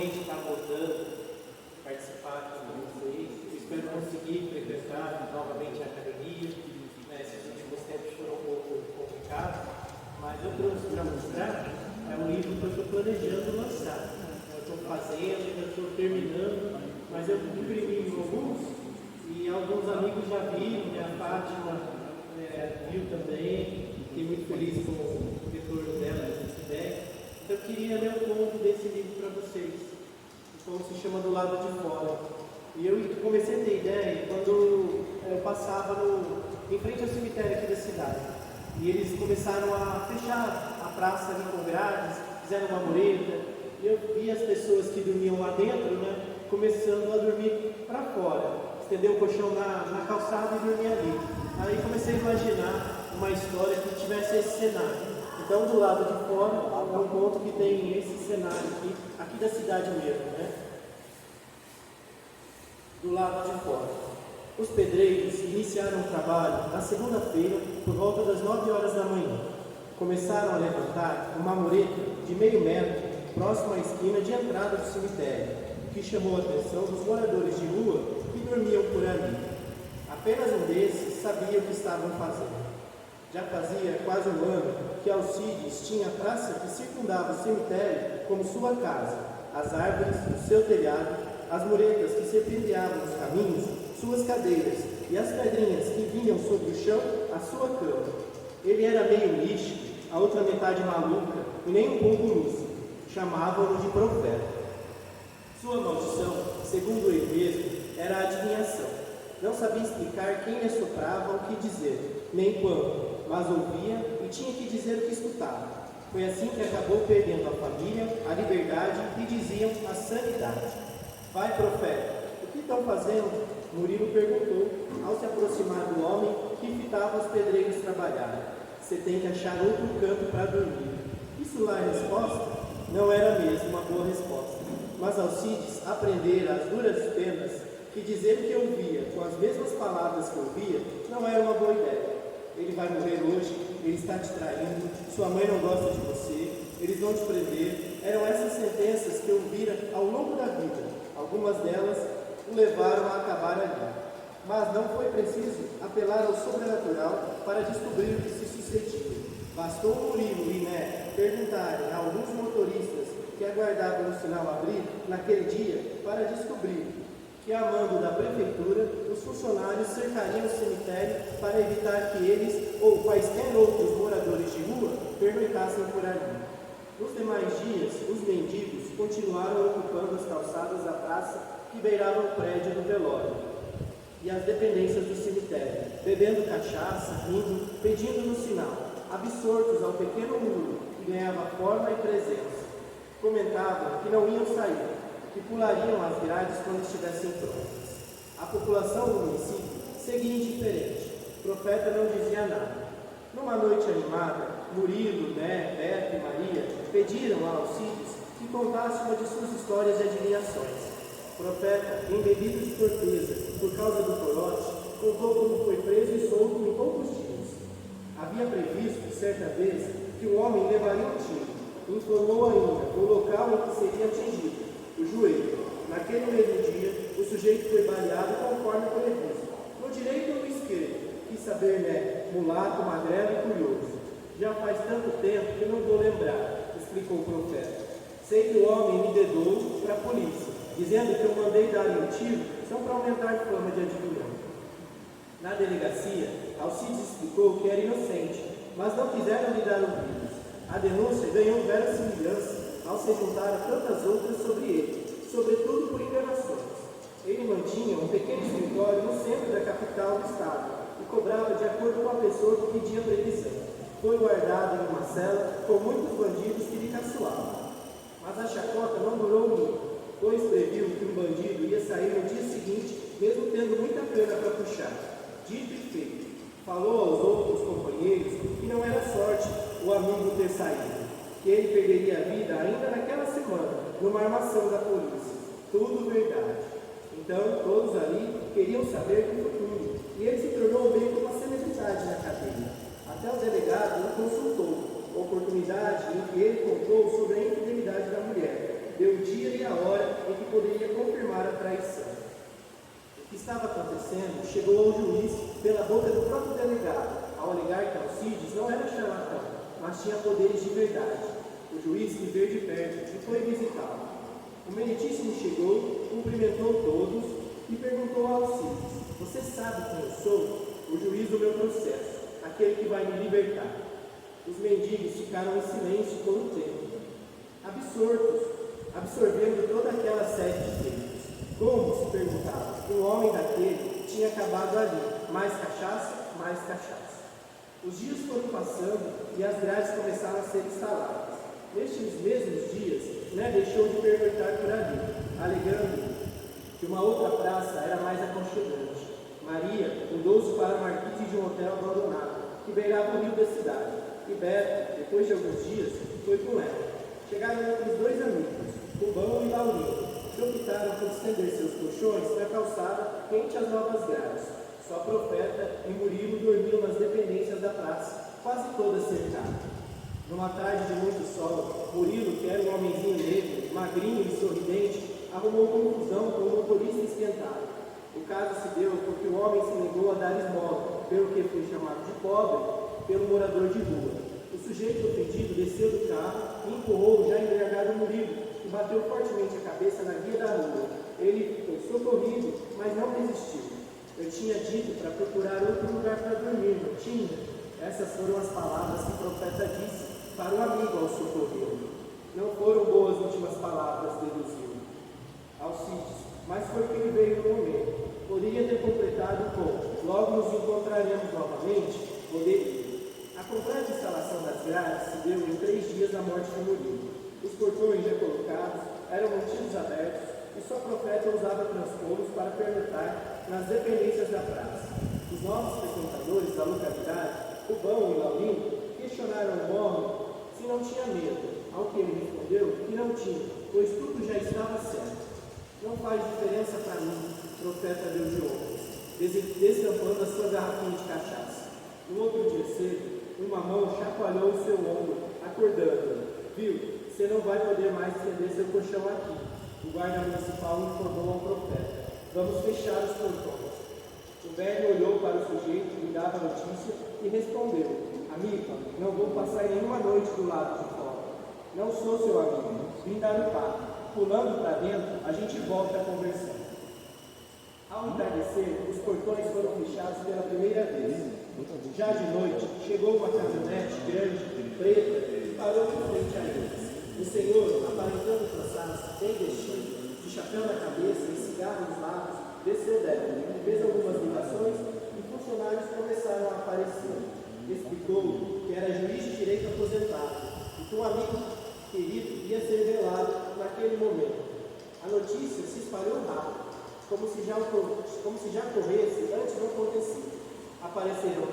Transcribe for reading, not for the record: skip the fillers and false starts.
finalmente estar voltando a participar com vocês. Eu espero conseguir frequentar novamente a academia. Esses últimos tempos foram um pouco complicados, mas eu trouxe para mostrar um livro que eu estou planejando lançar. Eu estou fazendo, eu estou terminando, mas eu imprimi alguns e alguns amigos já viram, a Fátima viu também. Fiquei muito feliz com o retorno dela dessa ideia. Então eu queria ler um conto desse livro para vocês. O conto se chama Do Lado de Fora. E eu comecei a ter ideia quando eu passava em frente ao cemitério aqui da cidade. E eles começaram a fechar a praça ali com grades, fizeram uma mureta. E eu vi as pessoas que dormiam lá dentro, começando a dormir para fora. Estender o colchão na calçada e dormir ali. Aí comecei a imaginar uma história que tivesse esse cenário. Então, Do Lado de Fora é um conto que tem esse cenário aqui da cidade mesmo, Do lado de fora. Os pedreiros iniciaram o trabalho na segunda-feira por volta das 9 horas da manhã. Começaram a levantar uma mureta de meio metro próximo à esquina de entrada do cemitério, que chamou a atenção dos moradores de rua que dormiam por ali. Apenas um desses sabia o que estavam fazendo. Já fazia quase um ano que Alcides tinha a praça que circundava o cemitério como sua casa, as árvores, o seu telhado, as muretas que serpenteavam os caminhos, suas cadeiras, e as pedrinhas que vinham sobre o chão, a sua cama. Ele era meio místico, a outra metade maluca, e nem um pouco lúcido. Chamavam-no de profeta. Sua maldição, segundo ele mesmo, era a adivinhação. Não sabia explicar quem lhe assoprava o que dizer, nem quando, mas ouvia e tinha que dizer o que escutava. Foi assim que acabou perdendo a família, a liberdade e, diziam, a sanidade. Vai, profeta, o que estão fazendo? Murilo perguntou, ao se aproximar do homem que fitava os pedreiros trabalharem. Você tem que achar outro canto para dormir. Isso lá é resposta? Não era mesmo uma boa resposta. Mas Alcides aprendera as duras penas que dizer o que ouvia com as mesmas palavras que ouvia não era uma boa ideia. Ele vai morrer hoje, ele está te traindo, sua mãe não gosta de você, eles vão te prender. Eram essas sentenças que ouvira ao longo da vida. Algumas delas o levaram a acabar ali. Mas não foi preciso apelar ao sobrenatural para descobrir o que se sucedia. Bastou Murilo e Né perguntarem a alguns motoristas que aguardavam o sinal abrir naquele dia para descobrir que, a mando da prefeitura, os funcionários cercariam o cemitério para evitar que eles ou quaisquer outros moradores de rua pernoitassem por ali. Nos demais dias, os mendigos continuaram ocupando as calçadas da praça que beiravam o prédio do velório e as dependências do cemitério, bebendo cachaça, rindo, pedindo no sinal, absortos ao pequeno muro que ganhava forma e presença. Comentavam que não iam sair, que pulariam as grades quando estivessem prontas. A população do município seguia indiferente. O profeta não dizia nada. Numa noite animada, Murilo, Né, Beto e Maria pediram a Alcides que contasse uma de suas histórias e adivinhações. O profeta, embebido de torpeza por causa do corote, contou como foi preso e solto em poucos dias. Havia previsto, certa vez, que o homem levaria um tiro. Informou ainda o local em que seria atingido, o joelho. Naquele mesmo dia, o sujeito foi baleado conforme previsto, no direito ou no esquerdo. Quis saber, né, mulato, magrelo e curioso. Já faz tanto tempo que não vou lembrar, explicou o profeta. Sei que o homem me dedou para a polícia, dizendo que eu mandei dar um tiro só para aumentar a fama de adivinhão. Na delegacia, Alcides explicou que era inocente, mas não quiseram lhe dar ouvidos. A denúncia ganhou verossimilhança ao se juntar a tantas outras sobre ele, sobretudo por enganações. Ele mantinha um pequeno escritório no centro da capital do estado e cobrava de acordo com a pessoa que pedia previsão. Foi guardado em uma cela com muitos bandidos que lhe caçoavam. Mas a chacota não durou muito, pois previu que um bandido ia sair no dia seguinte, mesmo tendo muita cana para puxar. Dito e feito. Falou aos outros companheiros que não era sorte o amigo ter saído, que ele perderia a vida ainda naquela semana, numa armação da polícia. Tudo verdade. Então, todos ali queriam saber do futuro, e ele se tornou meio que uma celebridade na cadeia. Até o delegado o consultou, oportunidade em que ele contou sobre a infidelidade da mulher, deu o dia e a hora a traição. O que estava acontecendo chegou ao juiz pela boca do próprio delegado, ao alegar que Alcides não era charlatão, mas tinha poderes de verdade. O juiz quis ver de perto e foi visitá-lo. O meritíssimo chegou, cumprimentou todos e perguntou a Alcides: "Você sabe quem eu sou? O juiz do meu processo, aquele que vai me libertar." Os mendigos ficaram em silêncio por um tempo, absorvendo toda aquela série de feitos. Como, se perguntava, um homem daquele tinha acabado ali? Mais cachaça, mais cachaça. Os dias foram passando e as grades começaram a ser instaladas. Nestes mesmos dias, Né deixou de pernoitar por ali, alegando que uma outra praça era mais aconchegante. Maria mudou-se para a marquise de um hotel abandonado, que beirava o rio da cidade, e Beto, depois de alguns dias, foi com ela. Chegaram outros dois amigos, Rubão e Laurino, que optaram por estender seus colchões na calçada quente às novas grades. Só Profeta e Murilo dormiam nas dependências da praça, quase todas cercadas. Numa tarde de muito sol, Murilo, que era um homenzinho negro, magrinho e sorridente, arrumou confusão com o motorista esquentado. O caso se deu porque o homem se negou a dar esmola, pelo que foi chamado de pobre pelo morador de rua. O sujeito ofendido desceu do carro e empurrou o já embriagado Murilo, que bateu fortemente a cabeça na guia da rua. Ele foi socorrido, mas não resistiu. "Eu tinha dito para procurar outro lugar para dormir, não tinha?" Essas foram as palavras que o profeta disse para o amigo ao socorrê-lo. Não foram boas últimas palavras, deduziu Alcides, mas foi que ele veio no momento. Poderia ter completado com: "Logo nos encontraremos novamente." Poderia. A completa instalação das grades se deu em 3 dias da morte de Murilo. Os portões já colocados eram mantidos abertos e só Profeta usava transporos para pernoitar nas dependências da praça. Os novos frequentadores da localidade, Rubão e Laurino, questionaram o homem se não tinha medo, ao que ele respondeu que não tinha, pois tudo já estava certo. "Não faz diferença para mim," o profeta deu de ombros, destampando a sua garrafinha de cachaça. No outro dia cedo, uma mão chacoalhou o seu ombro, acordando-o. "Viu, você não vai poder mais estender seu colchão aqui." O guarda municipal informou ao profeta: "Vamos fechar os portões." O velho olhou para o sujeito que lhe dava a notícia e respondeu: "Amigo, não vou passar nenhuma noite do lado de fora. Não sou seu amigo, vim dar o papo. Pulando para dentro, a gente volta a conversar." Ao entardecer, os portões foram fechados pela primeira vez. Já de noite, chegou uma caminhonete grande, preta, e parou em frente a eles. O senhor, aparentando cansaço, bem vestido, de chapéu na cabeça e cigarro nos lábios, desceu dela, fez algumas ligações e funcionários começaram a aparecer. Explicou que era juiz de direito aposentado e que um amigo querido ia ser velado naquele momento. A notícia se espalhou rápido, como se já corresse antes do acontecido. Apareceram